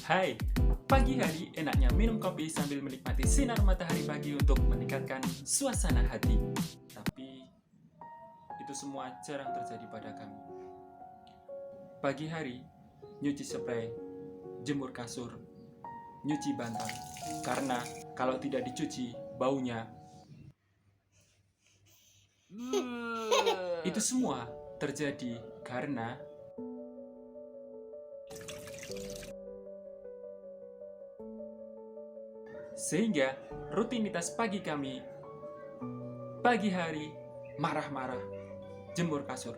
Hai, pagi hari enaknya minum kopi sambil menikmati sinar matahari pagi untuk meningkatkan suasana hati. Tapi itu semua jarang terjadi pada kami. Pagi hari, nyuci spray, jemur kasur, nyuci bantal. Karena kalau tidak dicuci, baunya. Itu semua terjadi karena sehingga rutinitas pagi kami pagi hari marah-marah jemur kasur,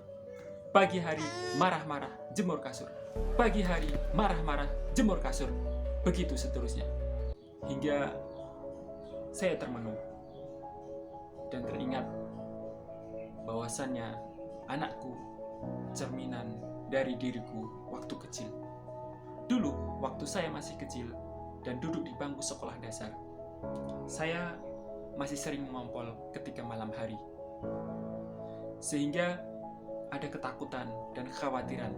pagi hari marah-marah jemur kasur, pagi hari marah-marah jemur kasur, begitu seterusnya hingga saya termenung dan teringat bahwasannya anakku cerminan dari diriku waktu kecil. Dulu waktu saya masih kecil dan duduk di bangku sekolah dasar, saya masih sering mengompol ketika malam hari. Sehingga ada ketakutan dan kekhawatiran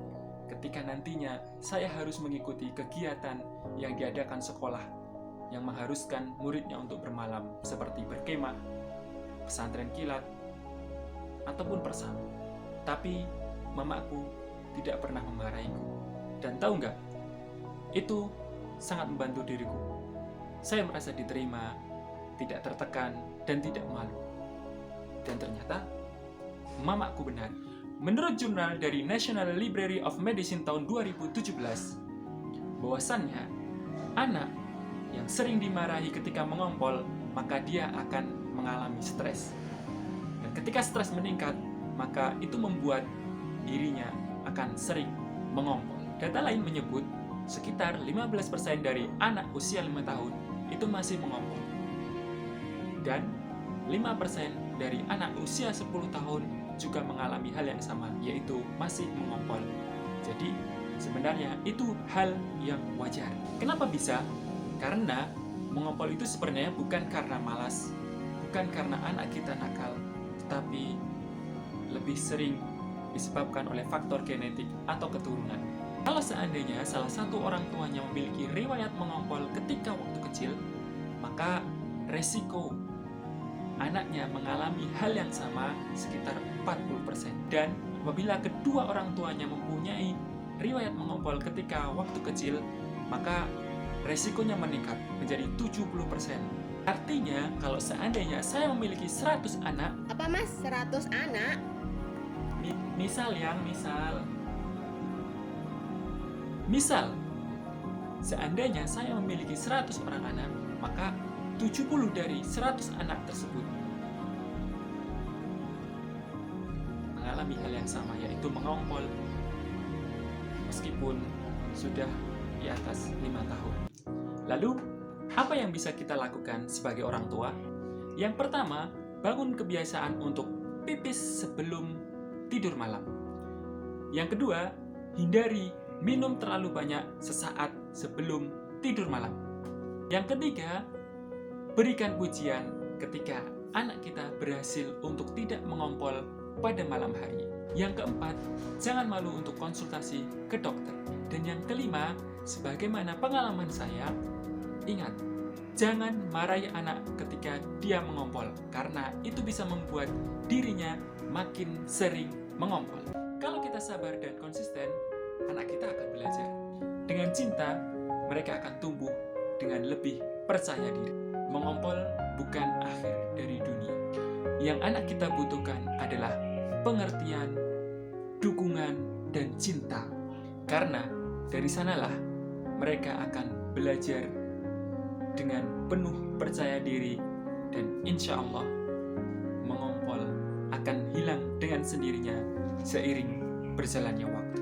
ketika nantinya saya harus mengikuti kegiatan yang diadakan sekolah yang mengharuskan muridnya untuk bermalam seperti berkemah, pesantren kilat, ataupun persam. Tapi mamaku tidak pernah memarahiku. Dan tahu nggak? Itu sangat membantu diriku. Saya merasa diterima, tidak tertekan, dan tidak malu. Dan ternyata, mamaku benar. Menurut jurnal dari National Library of Medicine tahun 2017, bahwasannya anak yang sering dimarahi ketika mengompol, maka dia akan mengalami stres. Dan ketika stres meningkat, maka itu membuat dirinya akan sering mengompol. Data lain menyebut sekitar 15% dari anak usia 5 tahun itu masih mengompol. Dan 5% dari anak usia 10 tahun juga mengalami hal yang sama, yaitu masih mengompol. Jadi sebenarnya itu hal yang wajar. Kenapa bisa? Karena mengompol itu sebenarnya bukan karena malas, bukan karena anak kita nakal, tetapi lebih sering disebabkan oleh faktor genetik atau keturunan. Kalau seandainya salah satu orang tuanya memiliki riwayat mengompol ketika waktu kecil, maka resiko anaknya mengalami hal yang sama sekitar 40%. Dan apabila kedua orang tuanya mempunyai riwayat mengompol ketika waktu kecil, maka resikonya meningkat menjadi 70%. Artinya, kalau seandainya saya memiliki 100 anak. Apa mas? 100 anak? Misal, seandainya saya memiliki 100 orang anak, maka 70 dari 100 anak tersebut mengalami hal yang sama, yaitu mengompol meskipun sudah di atas 5 tahun. Lalu, apa yang bisa kita lakukan sebagai orang tua? Yang pertama, bangun kebiasaan untuk pipis sebelum tidur malam. Yang kedua, hindari minum terlalu banyak sesaat sebelum tidur malam. Yang ketiga, berikan pujian ketika anak kita berhasil untuk tidak mengompol pada malam hari. Yang keempat, jangan malu untuk konsultasi ke dokter. Dan yang kelima, sebagaimana pengalaman saya, ingat, jangan marahi anak ketika dia mengompol, karena itu bisa membuat dirinya makin sering mengompol. Kalau kita sabar dan konsisten, anak kita akan belajar. Dengan cinta, mereka akan tumbuh dengan lebih percaya diri. Mengompol bukan akhir dari dunia. Yang anak kita butuhkan adalah pengertian, dukungan, dan cinta. Karena dari sanalah mereka akan belajar dengan penuh percaya diri, dan insya Allah mengompol akan hilang dengan sendirinya seiring berjalannya waktu.